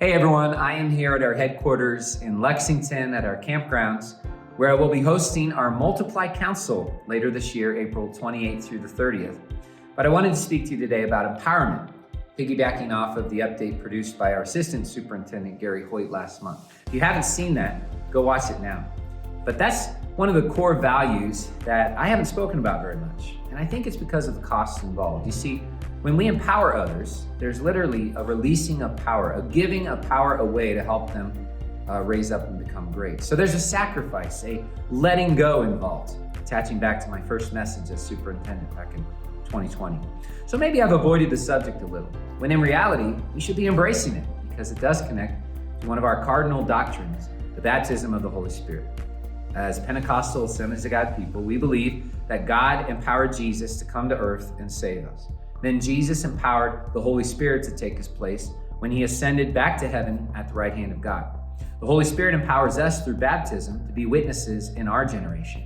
Hey everyone, I am here at our headquarters in Lexington at our campgrounds, where I will be hosting our Multiply Council later this year, April 28th through the 30th. But I wanted to speak to you today about empowerment, piggybacking off of the update produced by our Assistant Superintendent, Gary Hoyt, last month. If you haven't seen that, go watch it now. But that's one of the core values that I haven't spoken about very much. And I think it's because of the costs involved. You see, when we empower others, there's literally a releasing of power, a giving of power away to help them raise up and become great. So there's a sacrifice, a letting go involved, attaching back to my first message as superintendent back in 2020. So maybe I've avoided the subject a little, when in reality, we should be embracing it because it does connect to one of our cardinal doctrines, the baptism of the Holy Spirit. As Pentecostal Assemblies of God people, we believe that God empowered Jesus to come to earth and save us. Then Jesus empowered the Holy Spirit to take his place when he ascended back to heaven at the right hand of God. The Holy Spirit empowers us through baptism to be witnesses in our generation.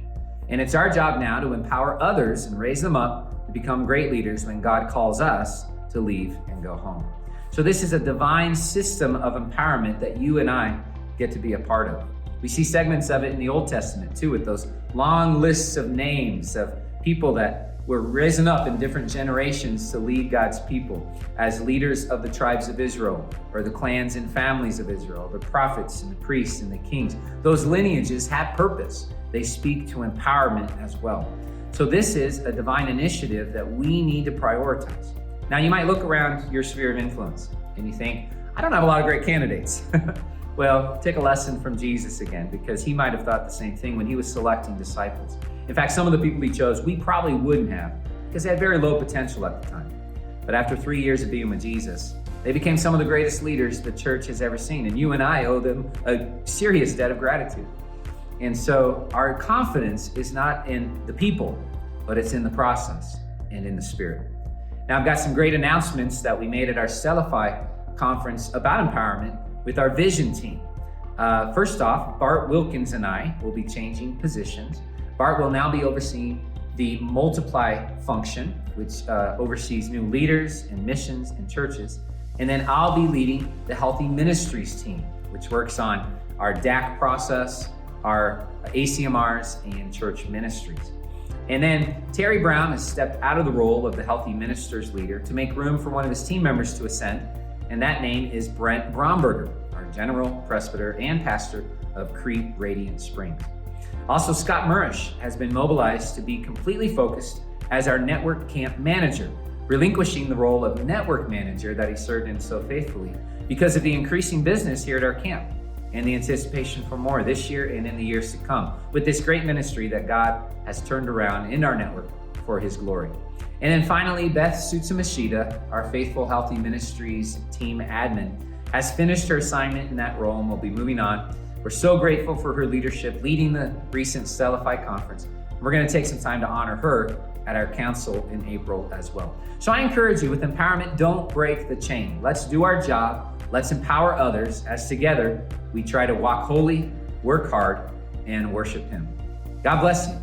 And it's our job now to empower others and raise them up to become great leaders when God calls us to leave and go home. So this is a divine system of empowerment that you and I get to be a part of. We see segments of it in the Old Testament too, with those long lists of names of people that were risen up in different generations to lead God's people as leaders of the tribes of Israel, or the clans and families of Israel, the prophets and the priests and the kings. Those lineages have purpose. They speak to empowerment as well. So this is a divine initiative that we need to prioritize. Now you might look around your sphere of influence and you think, I don't have a lot of great candidates. Well, take a lesson from Jesus again, because he might have thought the same thing when he was selecting disciples. In fact, some of the people he chose, we probably wouldn't have, because they had very low potential at the time. But after 3 years of being with Jesus, they became some of the greatest leaders the church has ever seen. And you and I owe them a serious debt of gratitude. And so our confidence is not in the people, but it's in the process and in the Spirit. Now, I've got some great announcements that we made at our Stellify conference about empowerment with our vision team. First off, Bart Wilkins and I will be changing positions. Bart will now be overseeing the Multiply function, which oversees new leaders and missions and churches. And then I'll be leading the Healthy Ministries team, which works on our DAC process, our ACMRs, and church ministries. And then Terry Brown has stepped out of the role of the Healthy Ministers leader to make room for one of his team members to ascend, and that name is Brent Bromberger, our general presbyter and pastor of Crete Radiant Springs. Also, Scott Murish has been mobilized to be completely focused as our network camp manager, relinquishing the role of network manager that he served in so faithfully because of the increasing business here at our camp and the anticipation for more this year and in the years to come with this great ministry that God has turned around in our network for his glory. And then finally, Beth Sutsumashita, our Faithful Healthy Ministries team admin, has finished her assignment in that role and will be moving on. We're so grateful for her leadership leading the recent Stellify conference. We're going to take some time to honor her at our council in April as well. So I encourage you, with empowerment, don't break the chain. Let's do our job. Let's empower others as together we try to walk holy, work hard, and worship him. God bless you.